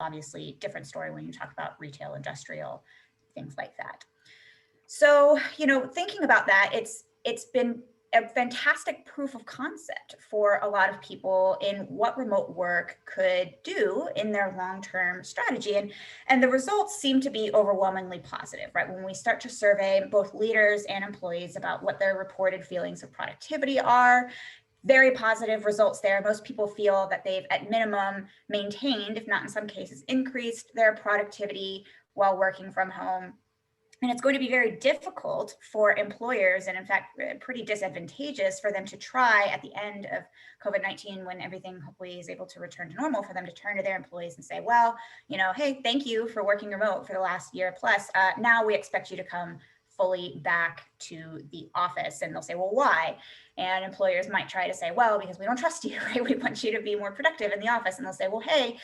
obviously different story when you talk about retail, industrial, things like that. So, thinking about that, it's been a fantastic proof of concept for a lot of people in what remote work could do in their long-term strategy. And the results seem to be overwhelmingly positive, right? When we start to survey both leaders and employees about what their reported feelings of productivity are, very positive results there. Most people feel that they've at minimum maintained, if not in some cases increased, their productivity while working from home. And it's going to be very difficult for employers, and in fact, pretty disadvantageous for them to try at the end of COVID-19, when everything hopefully is able to return to normal, for them to turn to their employees and say, well, hey, thank you for working remote for the last year plus. Now we expect you to come fully back to the office. And they'll say, well, why? And employers might try to say, well, because we don't trust you, right? We want you to be more productive in the office. And they'll say, well, hey,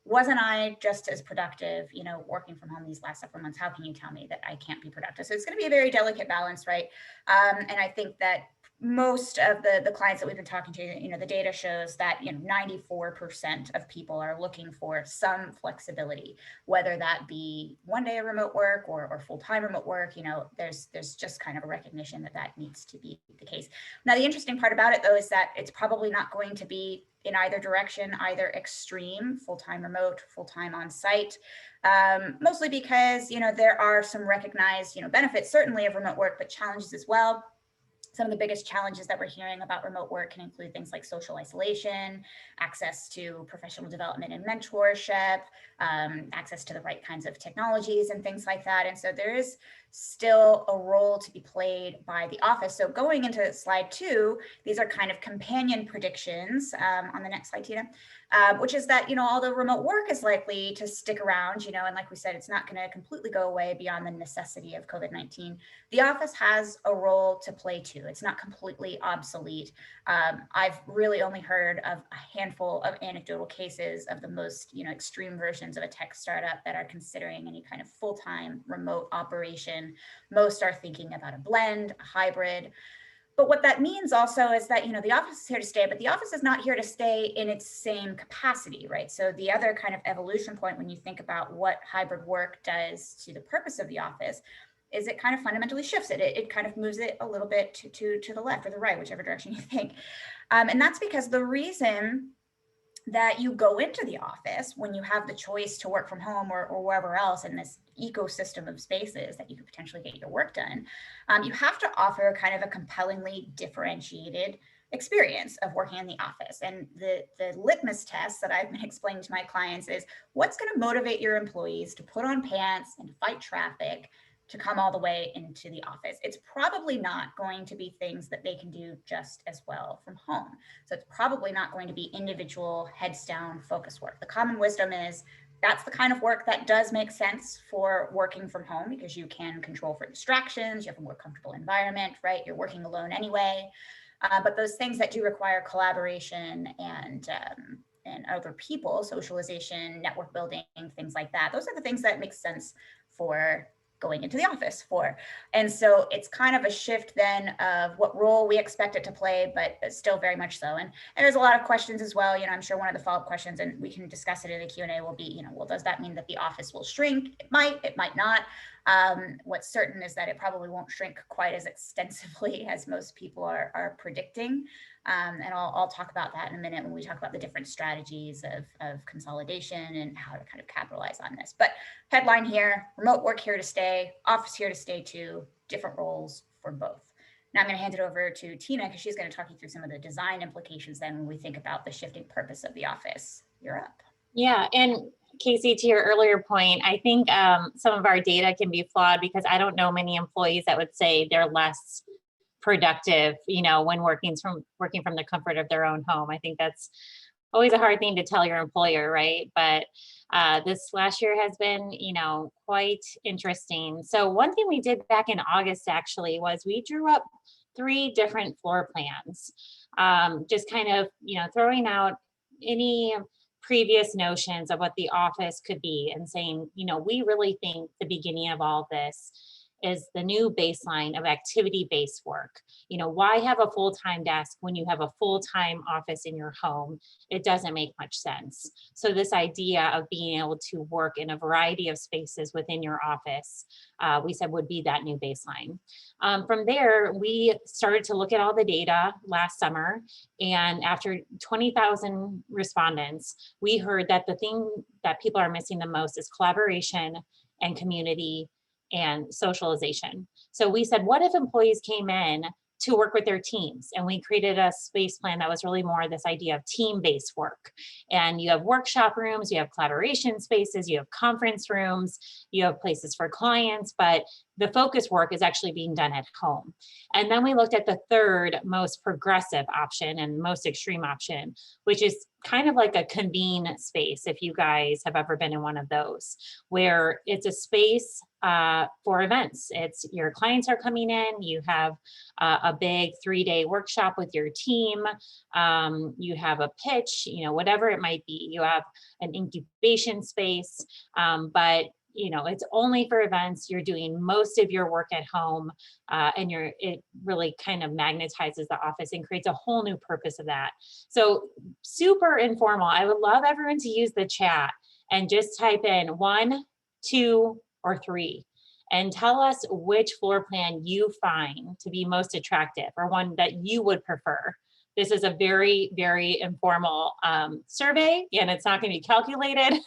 wasn't I just as productive, working from home these last several months? How can you tell me that I can't be productive? So it's going to be a very delicate balance, right? And I think that most of the clients that we've been talking to, the data shows that 94% of people are looking for some flexibility, whether that be one day of remote work or full-time remote work. There's just kind of a recognition that needs to be the case. Now, the interesting part about it, though, is that it's probably not going to be in either direction, either extreme, full-time remote, full-time on-site, mostly because, there are some recognized, benefits certainly of remote work, but challenges as well. Some of the biggest challenges that we're hearing about remote work can include things like social isolation, access to professional development and mentorship, access to the right kinds of technologies and things like that. And so there is still a role to be played by the office. So going into slide 2, these are kind of companion predictions on the next slide, Tina, which is that, although remote work is likely to stick around, and like we said, it's not going to completely go away beyond the necessity of COVID-19, the office has a role to play too. It's not completely obsolete. I've really only heard of a handful of anecdotal cases of the most, extreme versions of a tech startup that are considering any kind of full-time remote operation. Most are thinking about a blend, a hybrid. But what that means also is that, the office is here to stay, but the office is not here to stay in its same capacity, right? So the other kind of evolution point when you think about what hybrid work does to the purpose of the office is it kind of fundamentally shifts it. It kind of moves it a little bit to the left or the right, whichever direction you think. And that's because the reason that you go into the office when you have the choice to work from home or wherever else in this ecosystem of spaces that you could potentially get your work done, you have to offer kind of a compellingly differentiated experience of working in the office. And the litmus test that I've been explaining to my clients is what's going to motivate your employees to put on pants and fight traffic to come all the way into the office. It's probably not going to be things that they can do just as well from home. So it's probably not going to be individual heads down focus work. The common wisdom is that's the kind of work that does make sense for working from home because you can control for distractions, you have a more comfortable environment, right? You're working alone anyway. But those things that do require collaboration and other people, socialization, network building, things like that, those are the things that make sense for going into the office for. And so it's kind of a shift then of what role we expect it to play, but still very much so. And there's a lot of questions as well. I'm sure one of the follow-up questions, and we can discuss it in the Q&A, will be, well, does that mean that the office will shrink? It might not. What's certain is that it probably won't shrink quite as extensively as most people are predicting. And I'll talk about that in a minute when we talk about the different strategies of consolidation and how to kind of capitalize on this. But headline here, remote work here to stay, office here to stay too, different roles for both. Now I'm going to hand it over to Tina because she's going to talk you through some of the design implications then when we think about the shifting purpose of the office. You're up. Yeah, and Kasey, to your earlier point, I think some of our data can be flawed because I don't know many employees that would say they're less productive, when working from the comfort of their own home. I think that's always a hard thing to tell your employer, right? But this last year has been, quite interesting. So one thing we did back in August actually was we drew up 3 different floor plans, just kind of, throwing out any previous notions of what the office could be and saying, we really think the beginning of all this is the new baseline of activity-based work. You know, why have a full-time desk when you have a full-time office in your home? It doesn't make much sense. So this idea of being able to work in a variety of spaces within your office, we said would be that new baseline. From there, we started to look at all the data last summer, and after 20,000 respondents, we heard that the thing that people are missing the most is collaboration and community and socialization. So we said, what if employees came in to work with their teams? And we created a space plan that was really more this idea of team-based work. And you have workshop rooms, you have collaboration spaces, you have conference rooms, you have places for clients, but the focus work is actually being done at home. And then we looked at the third most progressive option and most extreme option, which is kind of like a convene space, if you guys have ever been in one of those, where it's a space for events. It's your clients are coming in, you have a big 3-day workshop with your team, you have a pitch, you know, whatever it might be, you have an incubation space, but you know, it's only for events. You're doing most of your work at home, and it really kind of magnetizes the office and creates a whole new purpose of that. So super informal. I would love everyone to use the chat and just type in 1, 2, or 3 and tell us which floor plan you find to be most attractive or one that you would prefer. This is a very, very informal survey, and it's not going to be calculated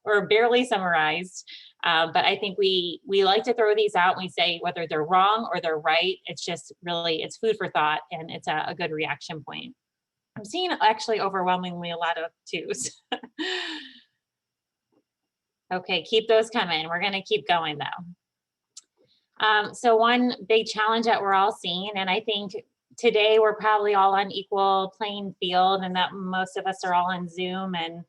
or barely summarized. But I think we like to throw these out and we say whether they're wrong or they're right. It's just really, it's food for thought, and it's a good reaction point. I'm seeing actually overwhelmingly a lot of 2s. Okay, keep those coming. We're going to keep going though. So one big challenge that we're all seeing, and I think today we're probably all on equal playing field, and that most of us are all on Zoom and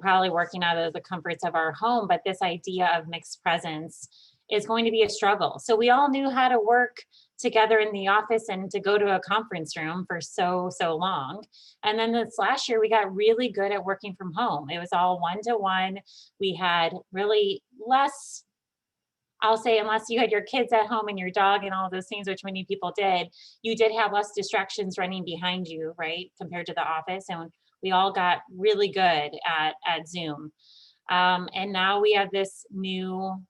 probably working out of the comforts of our home, but this idea of mixed presence is going to be a struggle. So we all knew how to work together in the office and to go to a conference room for so long. And then this last year, we got really good at working from home. It was all one-to-one. We had really less, I'll say, unless you had your kids at home and your dog and all those things, which many people did, you did have less distractions running behind you, right, compared to the office. And we all got really good at Zoom. And now we have this new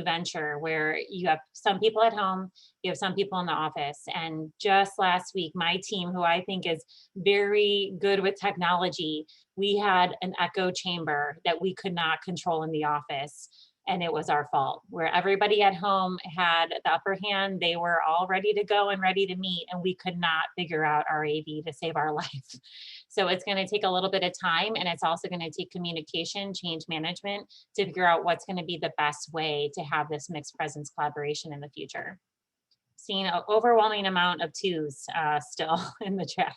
venture where you have some people at home, you have some people in the office. And just last week, my team, who I think is very good with technology, we had an echo chamber that we could not control in the office. And it was our fault, where everybody at home had the upper hand. They were all ready to go and ready to meet, and we could not figure out our AV to save our life. So it's going to take a little bit of time, and it's also going to take communication, change management to figure out what's going to be the best way to have this mixed presence collaboration in the future. Seeing an overwhelming amount of 2s still in the chat.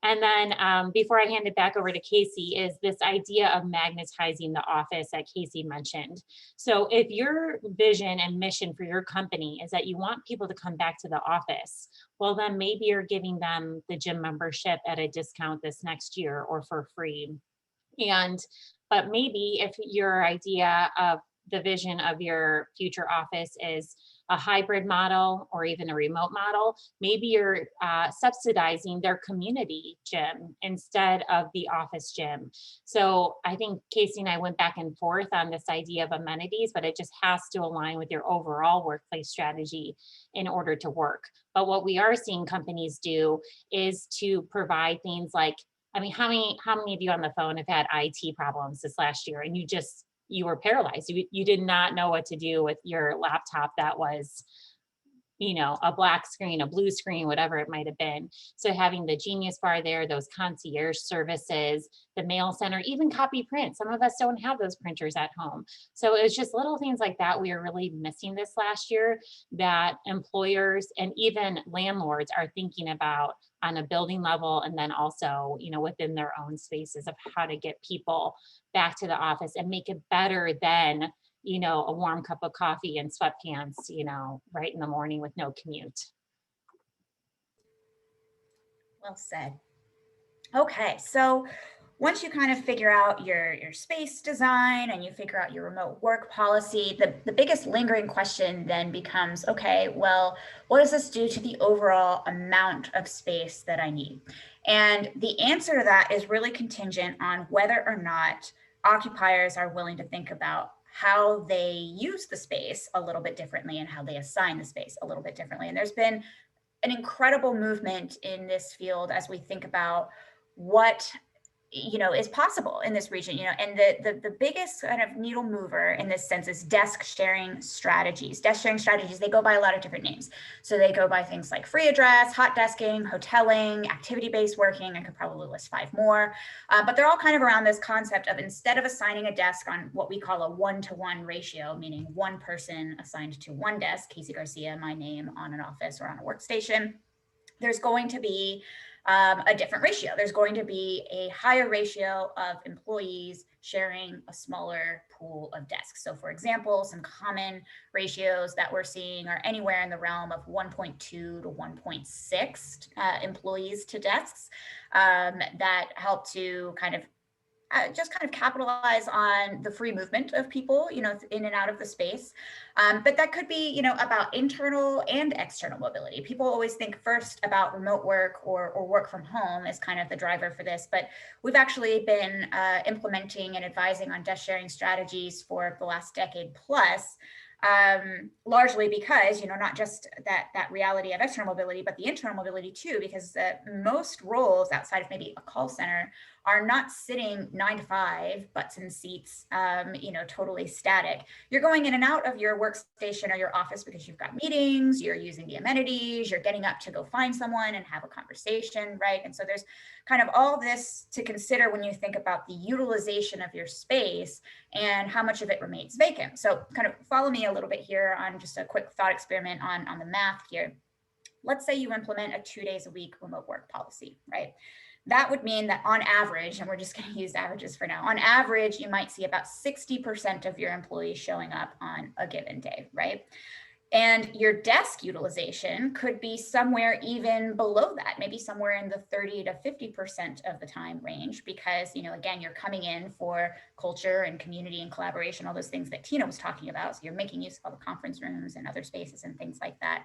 And then before I hand it back over to Kasey, is this idea of magnetizing the office that Kasey mentioned. So if your vision and mission for your company is that you want people to come back to the office, well, then maybe you're giving them the gym membership at a discount this next year or for free. But maybe if your idea of the vision of your future office is a hybrid model or even a remote model, maybe you're subsidizing their community gym instead of the office gym. So I think Kasey and I went back and forth on this idea of amenities, but it just has to align with your overall workplace strategy in order to work. But what we are seeing companies do is to provide things like, I mean, how many of you on the phone have had IT problems this last year and you were paralyzed? You did not know what to do with your laptop that was, you know, a black screen, a blue screen, whatever it might have been. So having the Genius Bar there, those concierge services, the mail center, even copy print. Some of us don't have those printers at home. So it's just little things like that. We are really missing this last year that employers and even landlords are thinking about on a building level, and then also, you know, within their own spaces of how to get people back to the office and make it better than, you know, a warm cup of coffee and sweatpants, you know, right in the morning with no commute. Well said. Okay, so once you kind of figure out your space design and you figure out your remote work policy, the biggest lingering question then becomes, okay, well, what does this do to the overall amount of space that I need? And the answer to that is really contingent on whether or not occupiers are willing to think about how they use the space a little bit differently and how they assign the space a little bit differently. And there's been an incredible movement in this field as we think about what is possible in this region, and the biggest kind of needle mover in this sense is desk sharing strategies. Desk sharing strategies, they go by a lot of different names. So they go by things like free address, hot desking, hoteling, activity-based working. I could probably list 5 more, but they're all kind of around this concept of, instead of assigning a desk on what we call a 1-to-1 ratio, meaning one person assigned to one desk, Kasey Garcia, my name on an office or on a workstation, there's going to be a different ratio. There's going to be a higher ratio of employees sharing a smaller pool of desks. So for example, some common ratios that we're seeing are anywhere in the realm of 1.2 to 1.6 employees to desks that help to kind of just kind of capitalize on the free movement of people, in and out of the space. But that could be, about internal and external mobility. People always think first about remote work or work from home as kind of the driver for this, but we've actually been implementing and advising on desk sharing strategies for the last decade plus, largely because, not just that reality of external mobility, but the internal mobility too, because most roles outside of maybe a call center are not sitting 9 to 5 butts in seats, totally static. You're going in and out of your workstation or your office because you've got meetings, you're using the amenities, you're getting up to go find someone and have a conversation, right? And so there's kind of all this to consider when you think about the utilization of your space and how much of it remains vacant. So kind of follow me a little bit here on just a quick thought experiment on the math here. Let's say you implement a 2 days a week remote work policy, right? That would mean that on average, and we're just going to use averages for now, on average, you might see about 60% of your employees showing up on a given day, right? And your desk utilization could be somewhere even below that, maybe somewhere in the 30 to 50% of the time range, because, again, you're coming in for culture and community and collaboration, all those things that Tina was talking about. So you're making use of all the conference rooms and other spaces and things like that.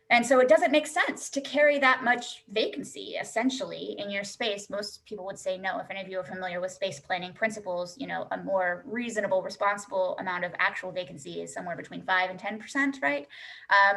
And so it doesn't make sense to carry that much vacancy essentially in your space. Most people would say no. If any of you are familiar with space planning principles, a more reasonable, responsible amount of actual vacancy is somewhere between 5 and 10%, right?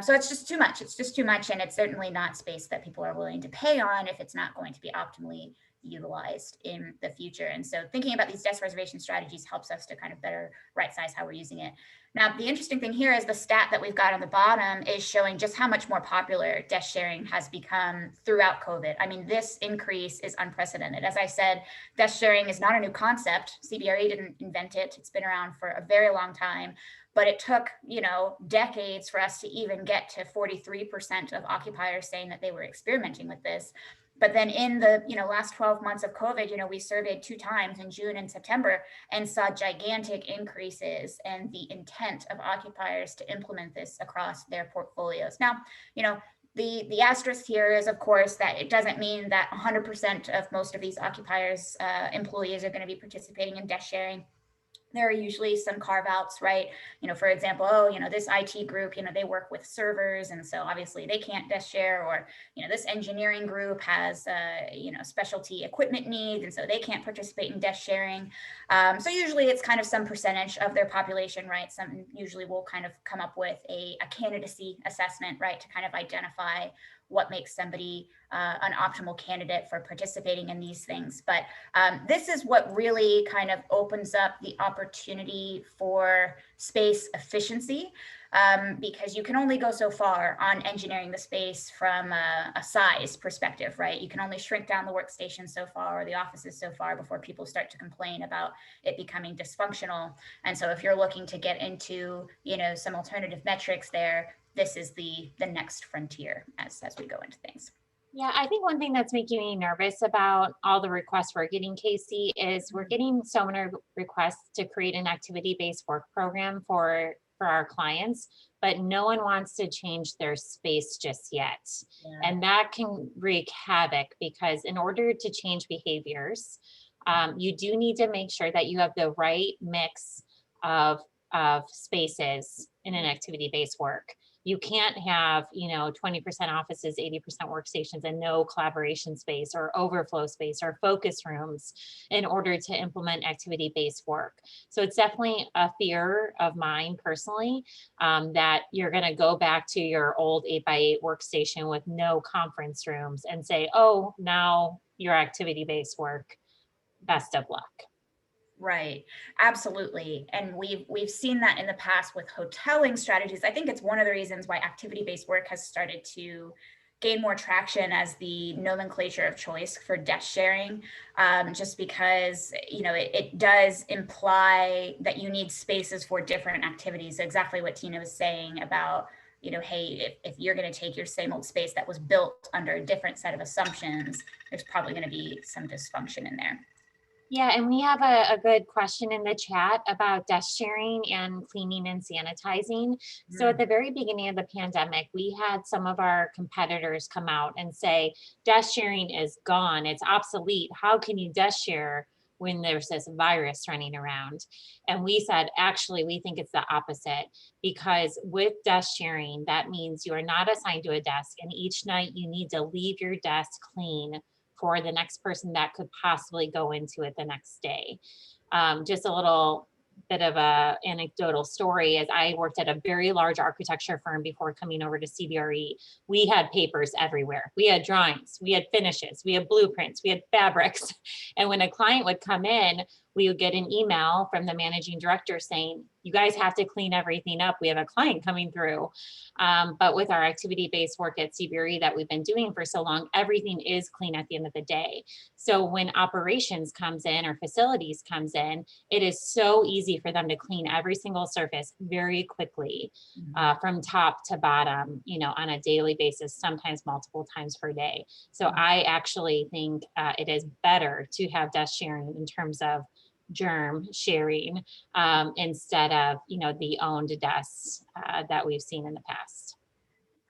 So it's just too much. It's just too much. And it's certainly not space that people are willing to pay on if it's not going to be optimally utilized in the future. And so thinking about these desk reservation strategies helps us to kind of better right size how we're using it. Now, the interesting thing here is the stat that we've got on the bottom is showing just how much more popular desk sharing has become throughout COVID. I mean, this increase is unprecedented. As I said, desk sharing is not a new concept. CBRE didn't invent it. It's been around for a very long time, but it took, decades for us to even get to 43% of occupiers saying that they were experimenting with this. But then in the last 12 months of COVID, we surveyed 2 times in June and September and saw gigantic increases in the intent of occupiers to implement this across their portfolios. Now, the asterisk here is, of course, that it doesn't mean that 100% of most of these occupiers' employees are going to be participating in desk sharing. There are usually some carve outs, right? For example, this IT group, they work with servers. And so obviously they can't desk share, or, this engineering group has, specialty equipment needs. And so they can't participate in desk sharing. So usually it's kind of some percentage of their population, right? Some usually will kind of come up with a candidacy assessment, right? To kind of identify what makes somebody an optimal candidate for participating in these things. But this is what really kind of opens up the opportunity for space efficiency, because you can only go so far on engineering the space from a size perspective, right? You can only shrink down the workstation so far, or the offices so far, before people start to complain about it becoming dysfunctional. And so if you're looking to get into, some alternative metrics there, this is the next frontier as we go into things. Yeah, I think one thing that's making me nervous about all the requests we're getting, Kasey, is we're getting so many requests to create an activity-based work program for our clients, but no one wants to change their space just yet. Yeah. And that can wreak havoc, because in order to change behaviors, You do need to make sure that you have the right mix of spaces in an activity-based work. You can't have, 20% offices, 80% workstations, and no collaboration space or overflow space or focus rooms in order to implement activity-based work. So it's definitely a fear of mine personally, that you're going to go back to your old 8x8 workstation with no conference rooms and say, oh, now your activity-based work, best of luck. Right. Absolutely. And we've seen that in the past with hoteling strategies. I think it's one of the reasons why activity-based work has started to gain more traction as the nomenclature of choice for desk sharing, just because, it does imply that you need spaces for different activities. So exactly what Tina was saying about, hey, if you're going to take your same old space that was built under a different set of assumptions, there's probably going to be some dysfunction in there. Yeah, and we have a good question in the chat about desk sharing and cleaning and sanitizing. So at the very beginning of the pandemic, we had some of our competitors come out and say, desk sharing is gone, it's obsolete. How can you desk share when there's this virus running around? And we said, actually, we think it's the opposite, because with desk sharing, that means you are not assigned to a desk, and each night you need to leave your desk clean for the next person that could possibly go into it the next day. Just a little bit of a anecdotal story, as I worked at a very large architecture firm before coming over to CBRE. We had papers everywhere. We had drawings, we had finishes, we had blueprints, we had fabrics. And when a client would come in, we would get an email from the managing director saying, you guys have to clean everything up. We have a client coming through. But with our activity-based work at CBRE that we've been doing for so long, everything is clean at the end of the day. So when operations comes in or facilities comes in, it is so easy for them to clean every single surface very quickly, from top to bottom, on a daily basis, sometimes multiple times per day. So I actually think it is better to have desk sharing in terms of germ sharing, instead of the owned desks that we've seen in the past.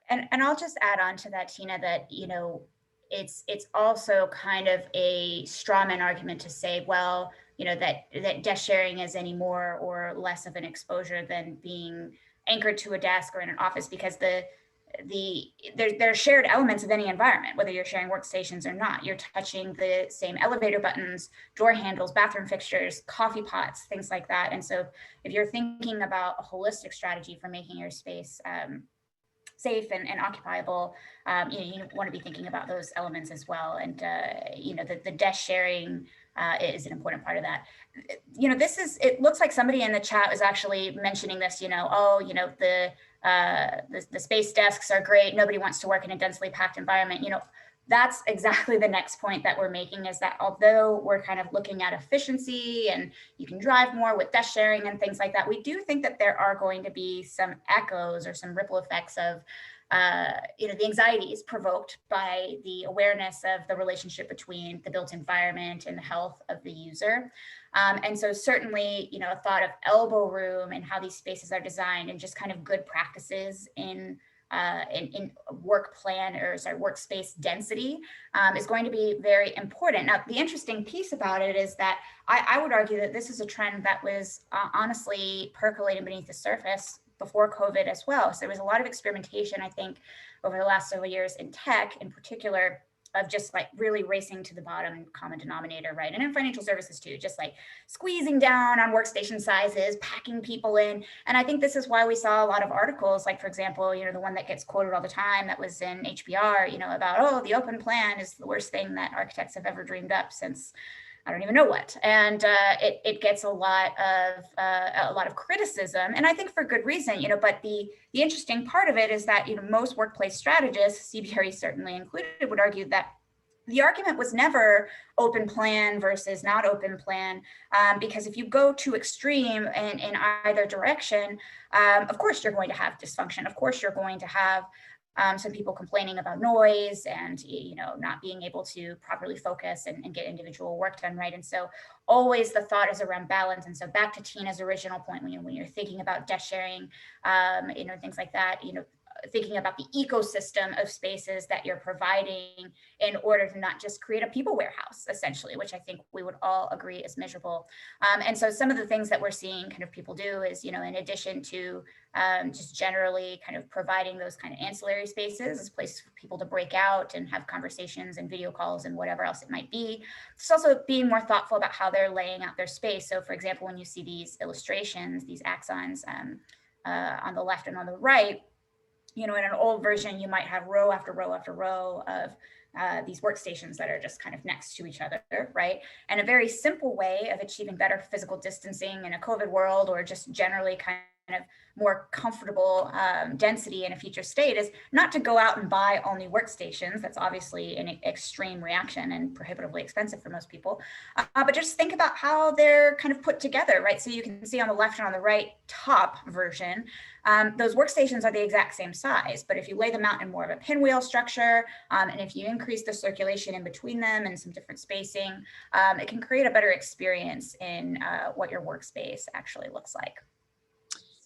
And I'll just add on to that, Tina, that it's also kind of a straw man argument to say, well, that desk sharing is any more or less of an exposure than being anchored to a desk or in an office, because there are shared elements of any environment, whether you're sharing workstations or not. You're touching the same elevator buttons, door handles, bathroom fixtures, coffee pots, things like that. And so if you're thinking about a holistic strategy for making your space safe and occupiable, you want to be thinking about those elements as well. And the desk sharing is an important part of that. It looks like somebody in the chat was actually mentioning this, the space desks are great, nobody wants to work in a densely packed environment. That's exactly the next point that we're making, is that although we're kind of looking at efficiency and you can drive more with desk sharing and things like that, we do think that there are going to be some echoes or some ripple effects of the anxieties provoked by the awareness of the relationship between the built environment and the health of the user. And so certainly, a thought of elbow room and how these spaces are designed, and just kind of good practices in workspace density is going to be very important. Now, the interesting piece about it is that I would argue that this is a trend that was honestly percolating beneath the surface before COVID as well. So there was a lot of experimentation, I think, over the last several years in tech in particular, of just like really racing to the bottom common denominator, right? And in financial services too, just like squeezing down on workstation sizes, packing people in. And I think this is why we saw a lot of articles, like, for example, the one that gets quoted all the time that was in HBR, about, oh, the open plan is the worst thing that architects have ever dreamed up since I don't even know what. And it gets a lot of criticism, and I think for good reason, but the interesting part of it is that, most workplace strategists, CBRE certainly included, would argue that the argument was never open plan versus not open plan, because if you go too extreme in either direction, of course you're going to have dysfunction. Of course you're going to have some people complaining about noise and not being able to properly focus and get individual work done, right? And so always the thought is around balance. And so back to Tina's original point, when you're thinking about desk sharing, things like that, thinking about the ecosystem of spaces that you're providing in order to not just create a people warehouse, essentially, which I think we would all agree is miserable. And so some of the things that we're seeing kind of people do is, in addition to just generally kind of providing those kind of ancillary spaces as places for people to break out and have conversations and video calls and whatever else it might be, it's also being more thoughtful about how they're laying out their space. So for example, when you see these illustrations, these axons on the left and on the right, in an old version, you might have row after row after row of these workstations that are just kind of next to each other, right? And a very simple way of achieving better physical distancing in a COVID world, or just generally kind of more comfortable density in a future state, is not to go out and buy all new workstations. That's obviously an extreme reaction and prohibitively expensive for most people. But just think about how they're kind of put together, right? So you can see on the left and on the right top version, those workstations are the exact same size, but if you lay them out in more of a pinwheel structure, and if you increase the circulation in between them and some different spacing, it can create a better experience in what your workspace actually looks like.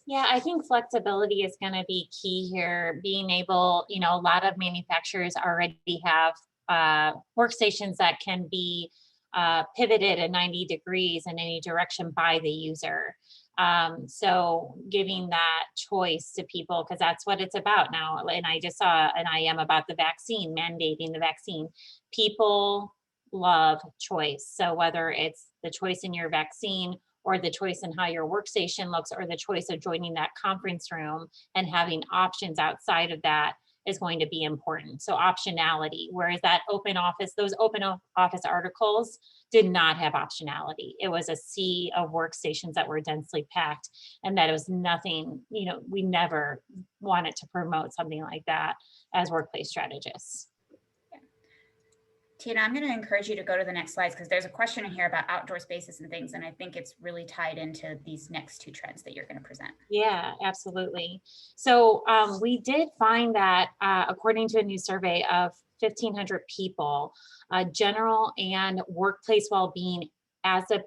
Yeah, I think flexibility is going to be key here. Being able, a lot of manufacturers already have workstations that can be pivoted at 90 degrees in any direction by the user. So giving that choice to people, because that's what it's about now. And I just saw an IM about the vaccine, mandating the vaccine. People love choice. So whether it's the choice in your vaccine, or the choice in how your workstation looks, or the choice of joining that conference room and having options outside of that, is going to be important. So optionality, whereas that open office, those open office articles did not have optionality. It was a sea of workstations that were densely packed, and that it was nothing, we never wanted to promote something like that as workplace strategists. Tina, I'm going to encourage you to go to the next slides, because there's a question in here about outdoor spaces and things, and I think it's really tied into these next two trends that you're going to present. Yeah, absolutely. So we did find that according to a new survey of 1,500 people, general and workplace well-being as the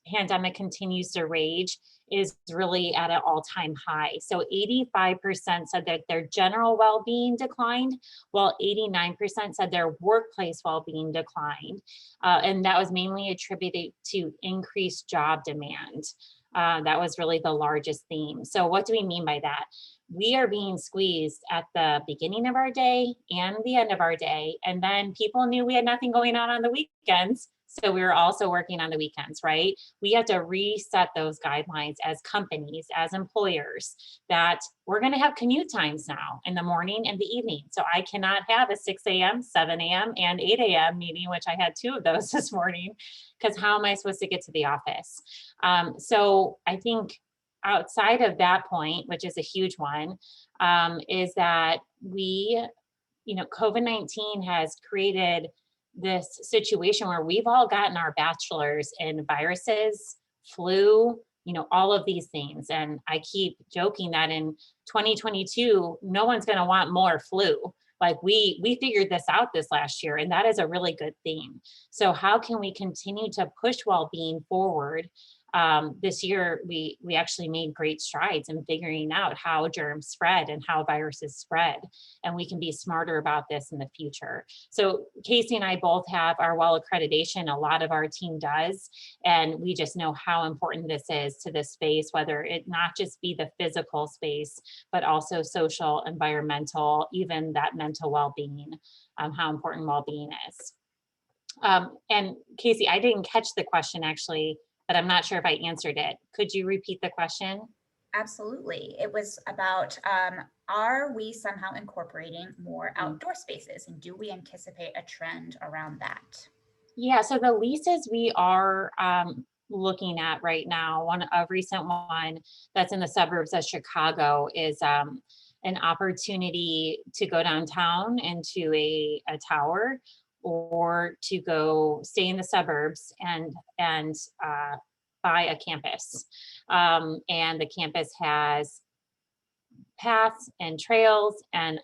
pandemic continues to rage is really at an all-time high. So 85% said that their general well-being declined, while 89% said their workplace well-being declined. And that was mainly attributed to increased job demand. That was really the largest theme. So what do we mean by that? We are being squeezed at the beginning of our day and the end of our day. And then people knew we had nothing going on the weekends. So we were also working on the weekends, right? We have to reset those guidelines as companies, as employers, that we're going to have commute times now in the morning and the evening. So I cannot have a 6 a.m., 7 a.m., and 8 a.m. meeting, which I had 2 of those this morning, because how am I supposed to get to the office? So I think outside of that point, which is a huge one, is that COVID-19 has created this situation where we've all gotten our bachelor's in viruses, flu, all of these things. And I keep joking that in 2022, no one's going to want more flu. Like we figured this out this last year, and that is a really good theme. So how can we continue to push well-being forward? This year, we actually made great strides in figuring out how germs spread and how viruses spread, and we can be smarter about this in the future. So Kasey and I both have our WELL accreditation. A lot of our team does, and we just know how important this is to this space, whether it not just be the physical space, but also social, environmental, even that mental well-being, how important well-being is. And Kasey, I didn't catch the question actually, but I'm not sure if I answered it. Could you repeat the question? Absolutely. It was about, are we somehow incorporating more outdoor spaces, and do we anticipate a trend around that? Yeah, so the leases we are looking at right now, a recent one that's in the suburbs of Chicago is an opportunity to go downtown into a tower, or to go stay in the suburbs and buy a campus. And the campus has paths and trails and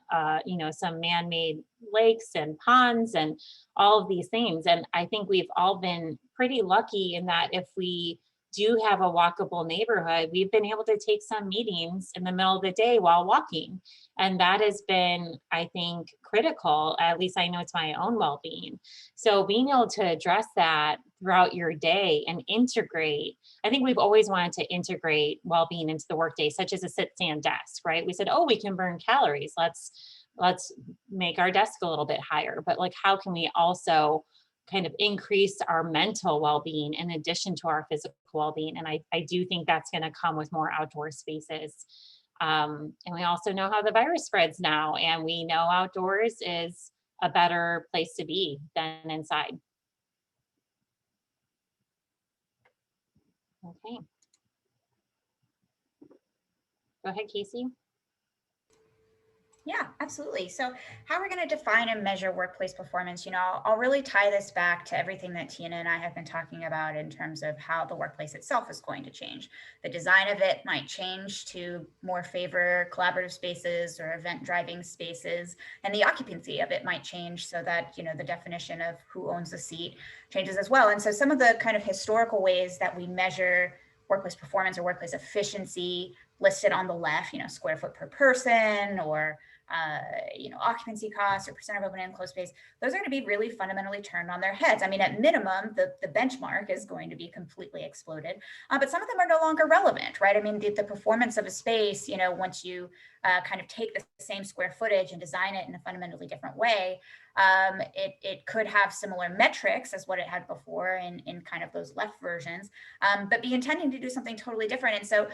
some man-made lakes and ponds and all of these things. And I think we've all been pretty lucky in that if we do have a walkable neighborhood, we've been able to take some meetings in the middle of the day while walking. And that has been, I think, critical. At least I know it's my own well-being. So being able to address that throughout your day and integrate, I think we've always wanted to integrate well-being into the workday, such as a sit-stand desk, right? We said, oh, we can burn calories. Let's make our desk a little bit higher. But like, how can we also kind of increase our mental well-being in addition to our physical well-being? And I do think that's going to come with more outdoor spaces. And we also know how the virus spreads now, and we know outdoors is a better place to be than inside. Okay. Go ahead, Kasey. Yeah, absolutely. So how we're going to define and measure workplace performance, I'll really tie this back to everything that Tina and I have been talking about in terms of how the workplace itself is going to change. The design of it might change to more favor collaborative spaces or event driving spaces, and the occupancy of it might change so that, the definition of who owns the seat changes as well. And so some of the kind of historical ways that we measure workplace performance or workplace efficiency listed on the left, square foot per person, or occupancy costs or percent of open and enclosed space, those are going to be really fundamentally turned on their heads. I mean, at minimum, the benchmark is going to be completely exploded, but some of them are no longer relevant, right? I mean, the performance of a space, once you kind of take the same square footage and design it in a fundamentally different way, it could have similar metrics as what it had before in kind of those left versions, but be intending to do something totally different. And so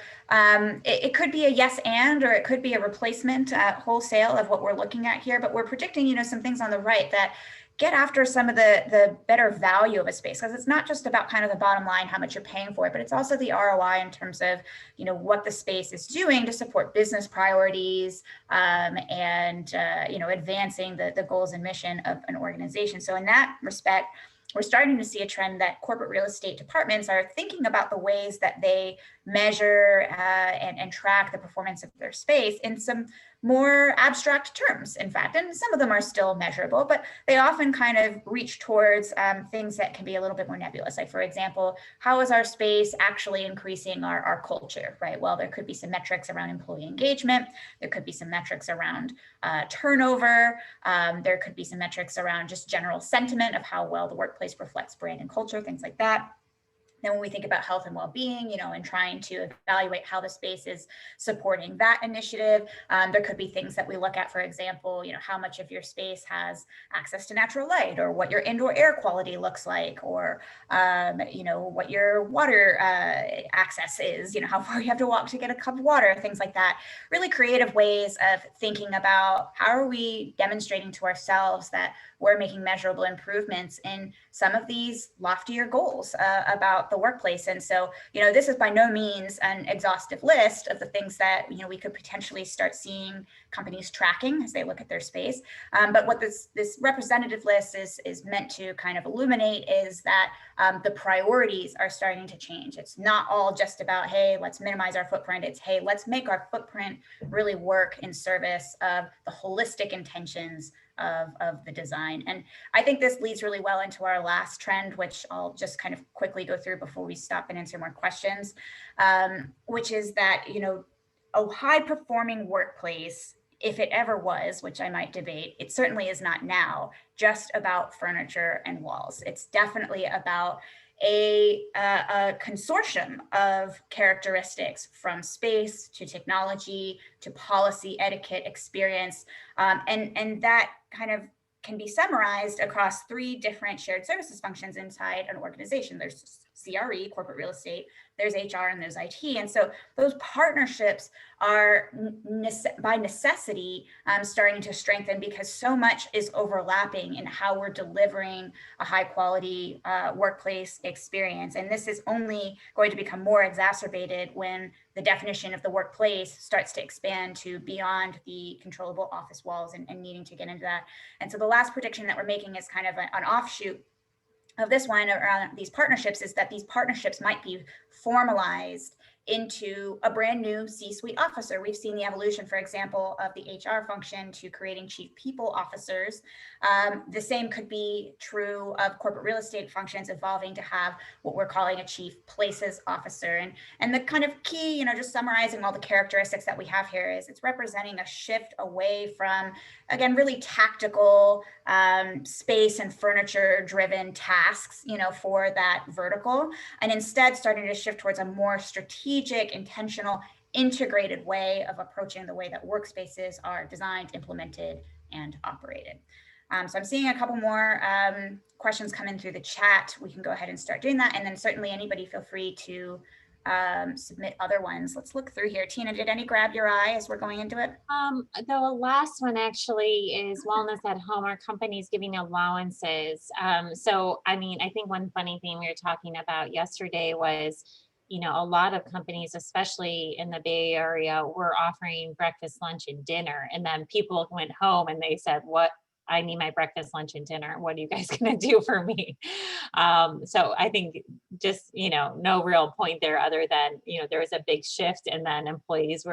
it could be a yes and, or it could be a replacement wholesale of what we're looking at here, but we're predicting, some things on the right that get after some of the better value of a space, because it's not just about kind of the bottom line, how much you're paying for it, but it's also the ROI in terms of, what the space is doing to support business priorities and, advancing the goals and mission of an organization. So in that respect, we're starting to see a trend that corporate real estate departments are thinking about the ways that they measure and track the performance of their space in some more abstract terms, in fact. And some of them are still measurable, but they often kind of reach towards things that can be a little bit more nebulous. Like, for example, how is our space actually increasing our culture, right? Well, there could be some metrics around employee engagement. There could be some metrics around turnover. There could be some metrics around just general sentiment of how well the workplace reflects brand and culture, things like that. Then when we think about health and well-being, and trying to evaluate how the space is supporting that initiative, there could be things that we look at, for example, how much of your space has access to natural light, or what your indoor air quality looks like, or, what your water access is, how far you have to walk to get a cup of water, things like that. Really creative ways of thinking about how are we demonstrating to ourselves that we're making measurable improvements in some of these loftier goals about the workplace. And so, this is by no means an exhaustive list of the things that, we could potentially start seeing companies tracking as they look at their space. But what this representative list is meant to kind of illuminate is that the priorities are starting to change. It's not all just about, hey, let's minimize our footprint. It's, hey, let's make our footprint really work in service of the holistic intentions of the design. And I think this leads really well into our last trend, which I'll just kind of quickly go through before we stop and answer more questions, which is that, a high performing workplace, if it ever was, which I might debate, it certainly is not now, just about furniture and walls. It's definitely about a consortium of characteristics, from space to technology to policy, etiquette, experience, and that kind of can be summarized across 3 different shared services functions inside an organization. There's CRE, corporate real estate, there's HR, and there's IT. And so those partnerships are by necessity starting to strengthen, because so much is overlapping in how we're delivering a high quality workplace experience. And this is only going to become more exacerbated when the definition of the workplace starts to expand to beyond the controllable office walls and needing to get into that. And so the last prediction that we're making is kind of an offshoot of this one around these partnerships, is that these partnerships might be formalized into a brand new C-suite officer. We've seen the evolution, for example, of the HR function to creating chief people officers. The same could be true of corporate real estate functions evolving to have what we're calling a chief places officer. And the kind of key, just summarizing all the characteristics that we have here, is it's representing a shift away from, again, really tactical space and furniture driven tasks, for that vertical, and instead starting to shift towards a more strategic, intentional, integrated way of approaching the way that workspaces are designed, implemented, and operated. So I'm seeing a couple more questions come in through the chat. We can go ahead and start doing that. And then certainly anybody feel free to submit other ones. Let's look through here. Tina, did any grab your eye as we're going into it? The last one actually is wellness at home. Our company's giving allowances. So, I mean, I think one funny thing we were talking about yesterday was, a lot of companies, especially in the Bay Area, were offering breakfast, lunch, and dinner. And then people went home and they said, "What? I need my breakfast, lunch, and dinner. What are you guys going to do for me?" So I think just, no real point there other than, there was a big shift, and then employers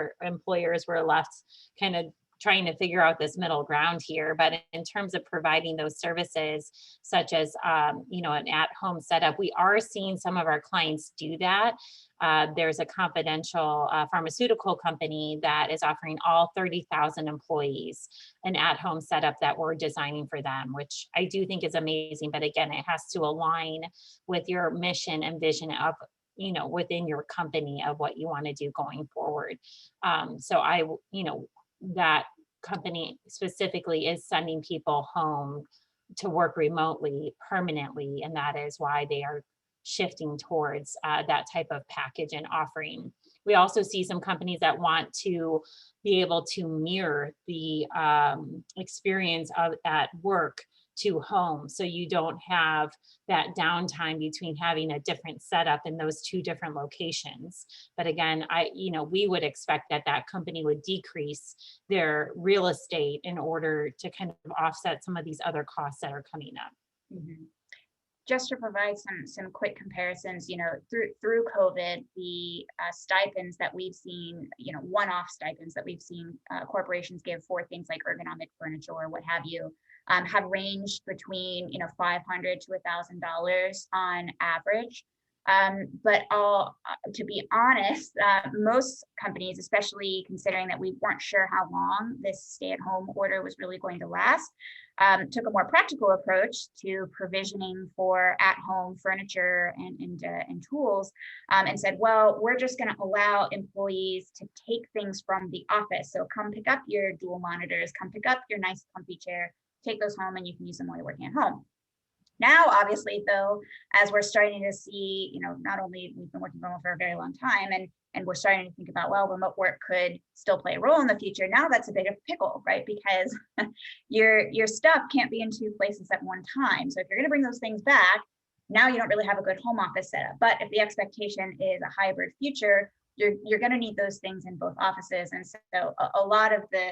were left kind of trying to figure out this middle ground here. But in terms of providing those services, such as, an at-home setup, we are seeing some of our clients do that. There's a confidential pharmaceutical company that is offering all 30,000 employees an at-home setup that we're designing for them, which I do think is amazing. But again, it has to align with your mission and vision of, within your company of what you want to do going forward. So that company specifically is sending people home to work remotely permanently, and that is why they are shifting towards that type of package and offering. We also see some companies that want to be able to mirror the experience of at work to home, so you don't have that downtime between having a different setup in those two different locations. But again, we would expect that company would decrease their real estate in order to kind of offset some of these other costs that are coming up. Mm-hmm. Just to provide some quick comparisons, through COVID, the stipends that we've seen, one-off stipends that we've seen corporations give for things like ergonomic furniture or what have you, have ranged between $500 to $1,000 on average. But to be honest, most companies, especially considering that we weren't sure how long this stay-at-home order was really going to last, took a more practical approach to provisioning for at-home furniture and tools, and said, well, we're just going to allow employees to take things from the office. So come pick up your dual monitors, come pick up your nice comfy chair, take those home, and you can use them while you're working at home. Now, obviously, though, as we're starting to see, not only we've been working from home for a very long time, and we're starting to think about, well, remote work could still play a role in the future. Now that's a bit of a pickle, right? Because your stuff can't be in two places at one time. So if you're going to bring those things back, now you don't really have a good home office setup. But if the expectation is a hybrid future, you're going to need those things in both offices. And so a lot of the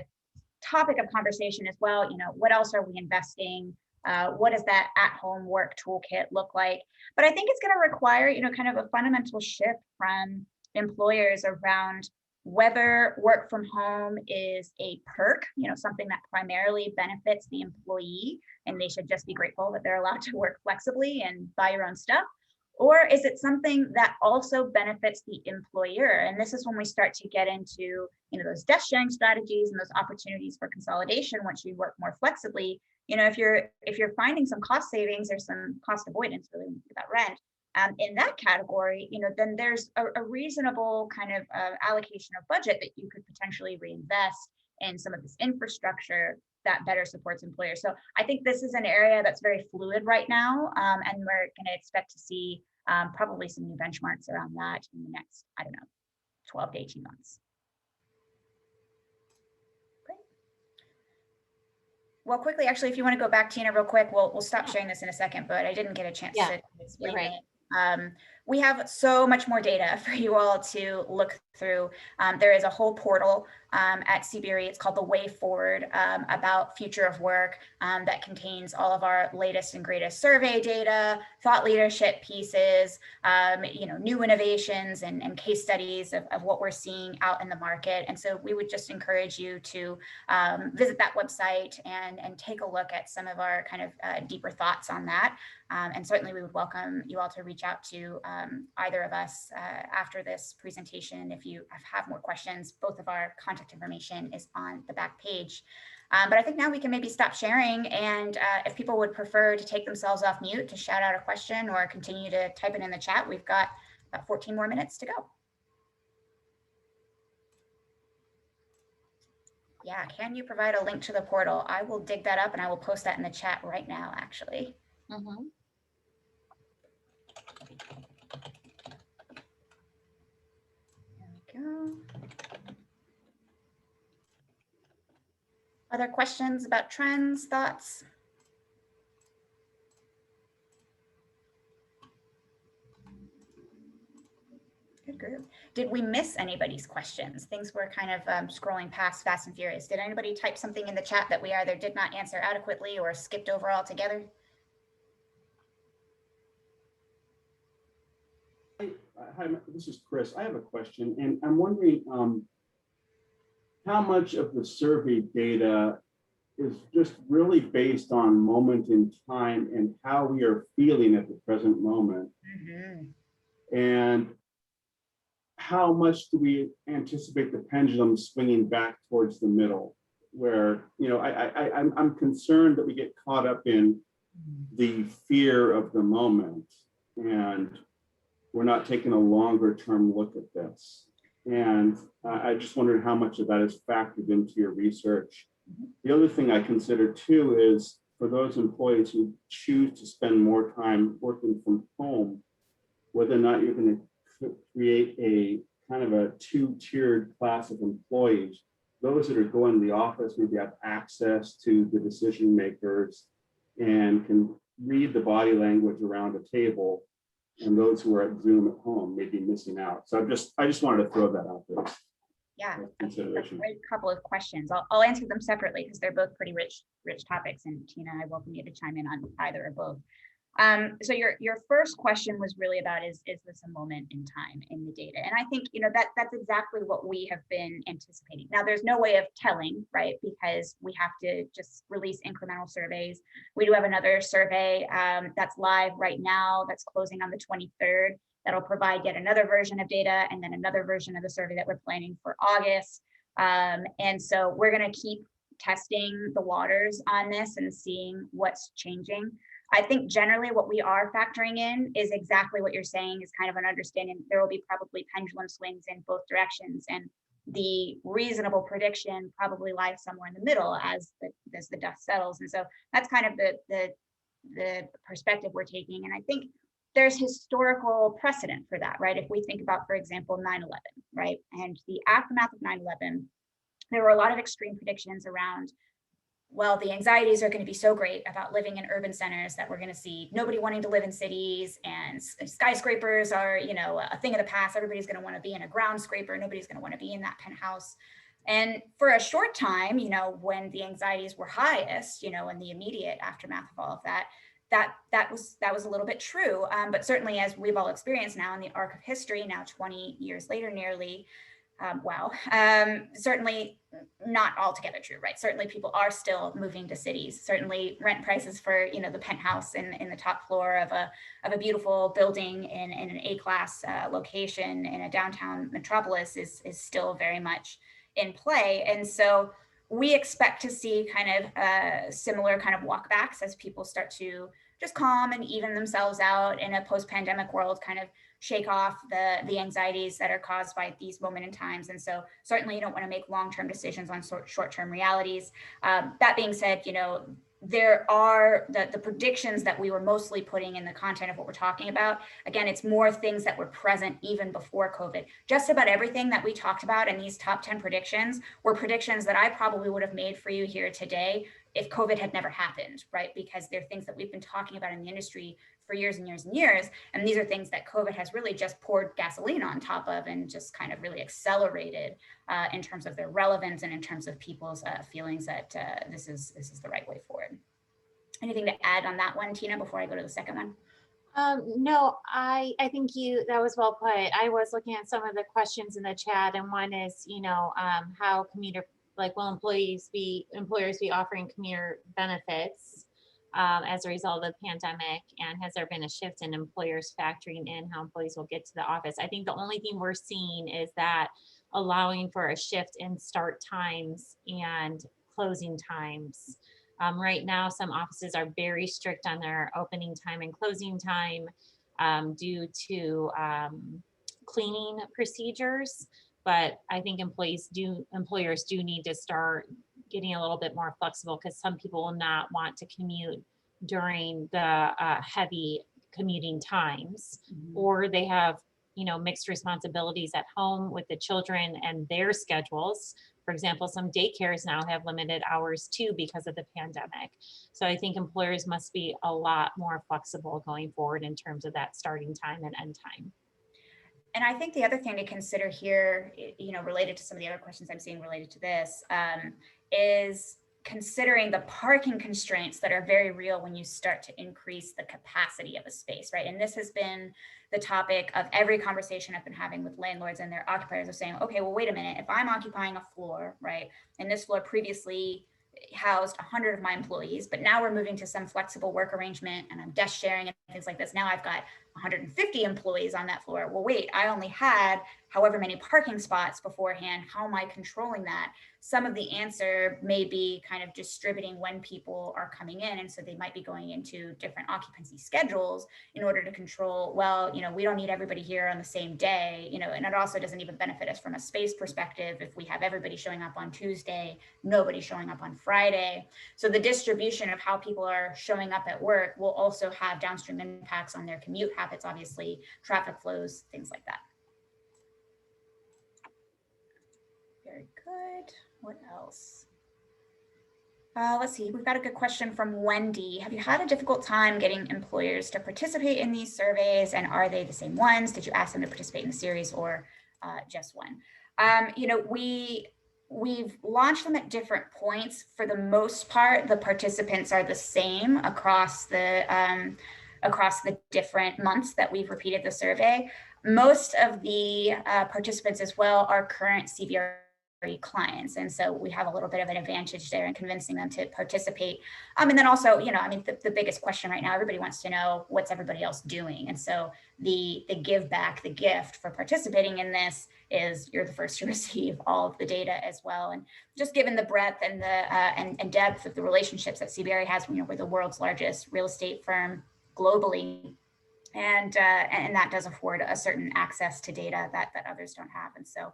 topic of conversation is, well, what else are we investing? What does that at-home work toolkit look like? But I think it's going to require, kind of a fundamental shift from employers around whether work from home is a perk, something that primarily benefits the employee, and they should just be grateful that they're allowed to work flexibly and buy your own stuff. Or is it something that also benefits the employer? And this is when we start to get into, those desk sharing strategies and those opportunities for consolidation once you work more flexibly. If you're finding some cost savings or some cost avoidance, really when you think about rent, in that category, then there's a reasonable kind of allocation of budget that you could potentially reinvest in some of this infrastructure that better supports employers. So I think this is an area that's very fluid right now, and we're going to expect to see probably some new benchmarks around that in the next, 12 to 18 months. Great. Well, quickly, actually, if you want to go back, Tina, real quick, we'll stop sharing this in a second, but I didn't get a chance to explain it. We have so much more data for you all to look through. There is a whole portal at CBRE. It's called the Way Forward, about future of work, that contains all of our latest and greatest survey data, thought leadership pieces, new innovations and case studies of what we're seeing out in the market. And so we would just encourage you to visit that website and take a look at some of our kind of deeper thoughts on that. And certainly we would welcome you all to reach out to either of us after this presentation. If you have more questions, both of our contact information is on the back page. But I think now we can maybe stop sharing, and if people would prefer to take themselves off mute to shout out a question or continue to type it in the chat, we've got about 14 more minutes to go. Yeah, can you provide a link to the portal? I will dig that up and I will post that in the chat right now, actually. Mm-hmm. There we go. Other questions about trends, thoughts? Good group. Did we miss anybody's questions? Things were kind of scrolling past fast and furious. Did anybody type something in the chat that we either did not answer adequately or skipped over altogether? Hi, this is Chris. I have a question, and I'm wondering how much of the survey data is just really based on moment in time and how we are feeling at the present moment, and how much do we anticipate the pendulum swinging back towards the middle, where I'm concerned that we get caught up in the fear of the moment and we're not taking a longer term look at this. And I just wondered how much of that is factored into your research. The other thing I consider too is for those employees who choose to spend more time working from home, whether or not you're going to create a kind of a two-tiered class of employees. Those that are going to the office maybe have access to the decision makers and can read the body language around a table, and those who are at Zoom at home may be missing out. So I just wanted to throw that out there. Yeah, that's a great couple of questions. I'll answer them separately because they're both pretty rich topics. And Tina, I welcome you to chime in on either or both. So your first question was really about is this a moment in time in the data? And I think that's exactly what we have been anticipating. Now there's no way of telling, right? Because we have to just release incremental surveys. We do have another survey that's live right now that's closing on the 23rd. That'll provide yet another version of data and then another version of the survey that we're planning for August. And so we're going to keep testing the waters on this and seeing what's changing. I think generally what we are factoring in is exactly what you're saying, is kind of an understanding there will be probably pendulum swings in both directions, and the reasonable prediction probably lies somewhere in the middle as the dust settles. And so that's kind of the perspective we're taking. And I think there's historical precedent for that, right? If we think about, for example, 9/11, right? And the aftermath of 9/11, there were a lot of extreme predictions around, well, the anxieties are going to be so great about living in urban centers that we're going to see nobody wanting to live in cities, and skyscrapers are, a thing of the past. Everybody's going to want to be in a ground scraper. Nobody's going to want to be in that penthouse. And for a short time, when the anxieties were highest, in the immediate aftermath of all of that, that was a little bit true. But certainly, as we've all experienced now in the arc of history, now 20 years later, nearly, certainly not altogether true, right? Certainly people are still moving to cities. Certainly rent prices for, the penthouse in the top floor of a beautiful building in an A-class location in a downtown metropolis is still very much in play. And so we expect to see kind of similar kind of walkbacks as people start to just calm and even themselves out in a post-pandemic world, kind of shake off the anxieties that are caused by these moment in times. And so certainly you don't want to make long-term decisions on short-term realities. That being said, there are the predictions that we were mostly putting in the content of what we're talking about. Again, it's more things that were present even before COVID. Just about everything that we talked about in these top 10 predictions were predictions that I probably would have made for you here today if COVID had never happened, right? Because they're things that we've been talking about in the industry for years and years and years. And these are things that COVID has really just poured gasoline on top of and just kind of really accelerated in terms of their relevance and in terms of people's feelings that this is the right way forward. Anything to add on that one, Tina, before I go to the second one? No, I think that was well put. I was looking at some of the questions in the chat, and one is, how will employers be offering commuter benefits as a result of the pandemic, and has there been a shift in employers factoring in how employees will get to the office? I think the only thing we're seeing is that allowing for a shift in start times and closing times. Right now, some offices are very strict on their opening time and closing time due to cleaning procedures. But I think employers do need to start getting a little bit more flexible, because some people will not want to commute during the heavy commuting times, or they have mixed responsibilities at home with the children and their schedules. For example, some daycares now have limited hours too because of the pandemic. So I think employers must be a lot more flexible going forward in terms of that starting time and end time. And I think the other thing to consider here, related to some of the other questions I'm seeing related to this, is considering the parking constraints that are very real when you start to increase the capacity of a space, right? And this has been the topic of every conversation I've been having with landlords and their occupiers of saying, okay, well, wait a minute, if I'm occupying a floor, right, and this floor previously housed 100 of my employees, but now we're moving to some flexible work arrangement and I'm desk sharing and things like this. Now I've got 150 employees on that floor. Well, wait, I only had however many parking spots beforehand. How am I controlling that? Some of the answer may be kind of distributing when people are coming in. And so they might be going into different occupancy schedules in order to control, well, we don't need everybody here on the same day, and it also doesn't even benefit us from a space perspective if we have everybody showing up on Tuesday, nobody showing up on Friday. So the distribution of how people are showing up at work will also have downstream impacts on their commute habits, obviously, traffic flows, things like that. Very good. What else? Let's see, we've got a good question from Wendy. Have you had a difficult time getting employers to participate in these surveys, and are they the same ones? Did you ask them to participate in the series or just one? We've launched them at different points. For the most part, the participants are the same across the different months that we've repeated the survey. Most of the participants as well are current CBRE clients. And so we have a little bit of an advantage there in convincing them to participate. And then also, the biggest question right now, everybody wants to know what's everybody else doing. And so the give back, the gift for participating in this is you're the first to receive all of the data as well. And just given the breadth and the and depth of the relationships that CBRE has, we're the world's largest real estate firm globally. And that does afford a certain access to data that others don't have. And so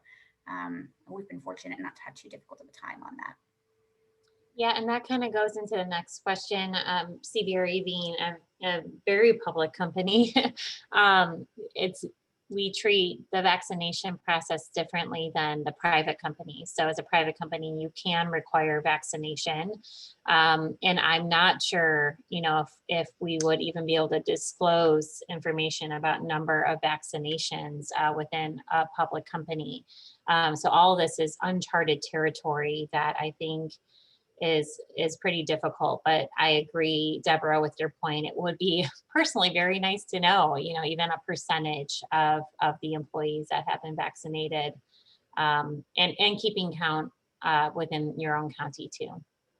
we've been fortunate not to have too difficult of a time on that. Yeah, and that kind of goes into the next question. CBRE being a very public company, we treat the vaccination process differently than the private companies. So as a private company, you can require vaccination. And I'm not sure, if we would even be able to disclose information about number of vaccinations within a public company. So all of this is uncharted territory that I think is pretty difficult. But I agree, Deborah, with your point. It would be personally very nice to know, even a percentage of the employees that have been vaccinated, and keeping count within your own county too.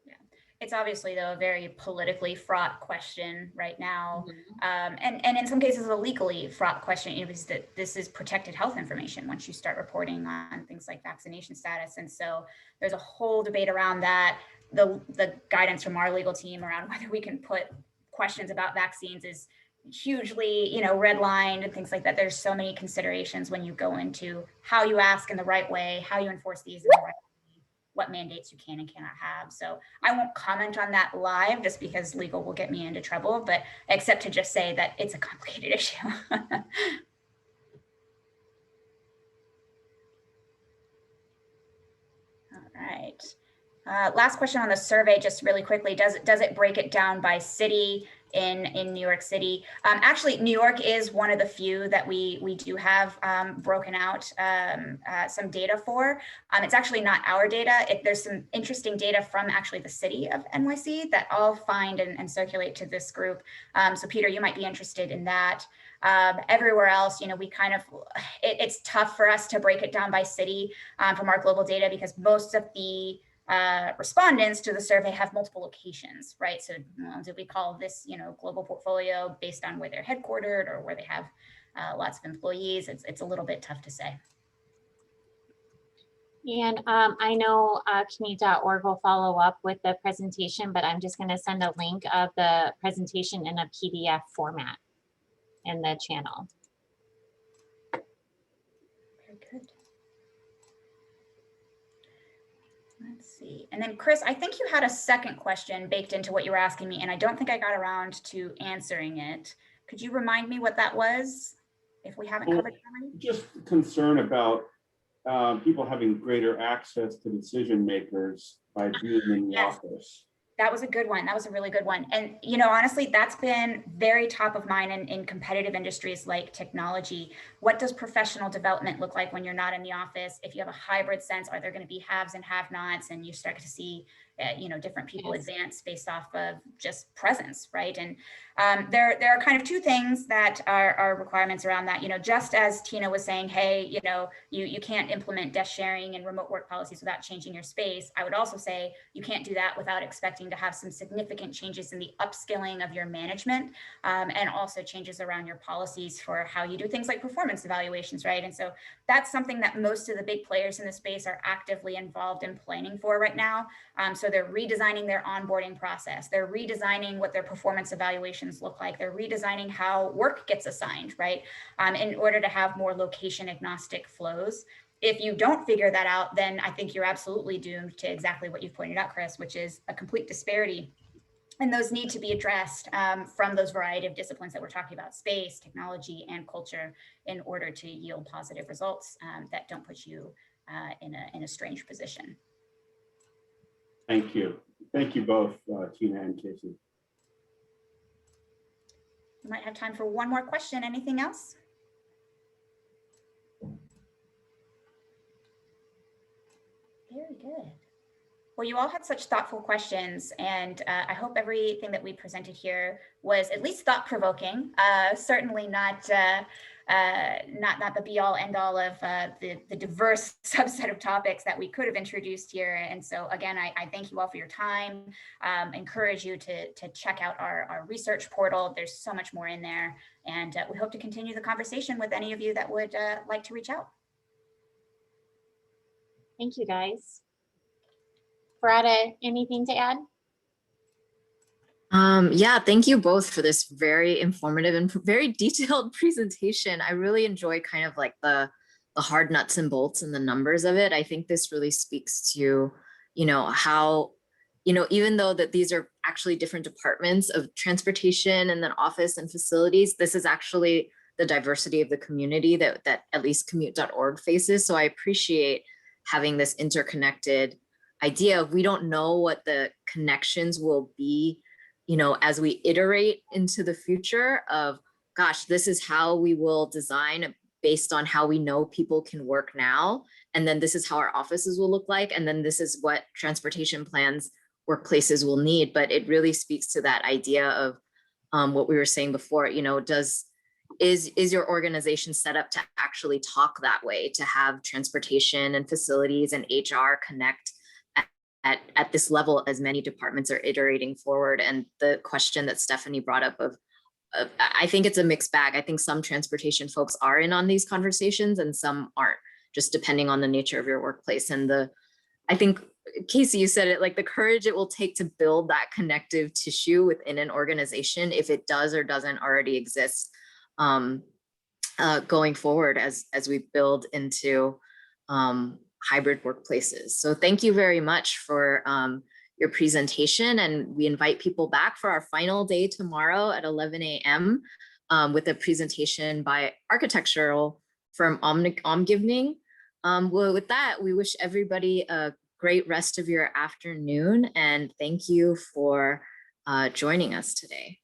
Yeah, it's obviously though a very politically fraught question right now, and in some cases a legally fraught question, because that this is protected health information once you start reporting on things like vaccination status, and so there's a whole debate around that. The guidance from our legal team around whether we can put questions about vaccines is hugely, redlined and things like that. There's so many considerations when you go into how you ask in the right way, how you enforce these in the right way, what mandates you can and cannot have. So I won't comment on that live just because legal will get me into trouble, but except to just say that it's a complicated issue. All right. Last question on the survey, just really quickly, does it break it down by city in New York City? Actually, New York is one of the few that we do have broken out some data for. It's actually not our data. There's some interesting data from actually the city of NYC that I'll find and circulate to this group. So Peter, you might be interested in that. Everywhere else, we kind of, it's tough for us to break it down by city from our global data, because most of the respondents to the survey have multiple locations, right? So do we call this, global portfolio based on where they're headquartered or where they have lots of employees? It's a little bit tough to say. And I know Commute.org will follow up with the presentation, but I'm just going to send a link of the presentation in a PDF format in the channel. Very good. Let's see. And then Chris, I think you had a second question baked into what you were asking me, and I don't think I got around to answering it. Could you remind me what that was, if we haven't covered it already? Just concern about people having greater access to decision makers by being in the office. That was a good one. That was a really good one. And, honestly, that's been very top of mind in competitive industries like technology. What does professional development look like when you're not in the office? If you have a hybrid sense, are there going to be haves and have-nots? And you start to see, different people advance based off of just presence, right? And there are kind of two things that are requirements around that. Just as Tina was saying, hey, you can't implement desk sharing and remote work policies without changing your space. I would also say you can't do that without expecting to have some significant changes in the upskilling of your management, and also changes around your policies for how you do things like performance evaluations, right? And so that's something that most of the big players in the space are actively involved in planning for right now. So they're redesigning their onboarding process. They're redesigning what their performance evaluations look like. They're redesigning how work gets assigned, right? In order to have more location agnostic flows. If you don't figure that out, then I think you're absolutely doomed to exactly what you've pointed out, Chris, which is a complete disparity. And those need to be addressed from those variety of disciplines that we're talking about, space, technology, and culture, in order to yield positive results that don't put you in a strange position. Thank you. Thank you both, Tina and Kasey. We might have time for one more question. Anything else? Very good. Well, you all had such thoughtful questions, and I hope everything that we presented here was at least thought-provoking. Certainly not the be-all, end-all of the diverse subset of topics that we could have introduced here. And so, again, I thank you all for your time. Encourage you to check out our research portal. There's so much more in there, and we hope to continue the conversation with any of you that would like to reach out. Thank you, guys. Farada, anything to add? Yeah, thank you both for this very informative and very detailed presentation. I really enjoy kind of like the hard nuts and bolts and the numbers of it. I think this really speaks to, how, even though that these are actually different departments of transportation and then office and facilities, this is actually the diversity of the community that at least Commute.org faces. So I appreciate having this interconnected idea of, we don't know what the connections will be, as we iterate into the future of, gosh, this is how we will design based on how we know people can work now. And then this is how our offices will look like. And then this is what transportation plans workplaces will need. But it really speaks to that idea of what we were saying before, is your organization set up to actually talk that way, to have transportation and facilities and HR connect at this level as many departments are iterating forward? And the question that Stephanie brought up of I think it's a mixed bag. I think some transportation folks are in on these conversations and some aren't, just depending on the nature of your workplace. And I think, Kasey, you said it, like the courage it will take to build that connective tissue within an organization, if it does or doesn't already exist, going forward as we build into hybrid workplaces. So thank you very much for your presentation, and we invite people back for our final day tomorrow at 11 a.m. With a presentation by architectural firm Omgivning. Well, with that, we wish everybody a great rest of your afternoon, and thank you for joining us today.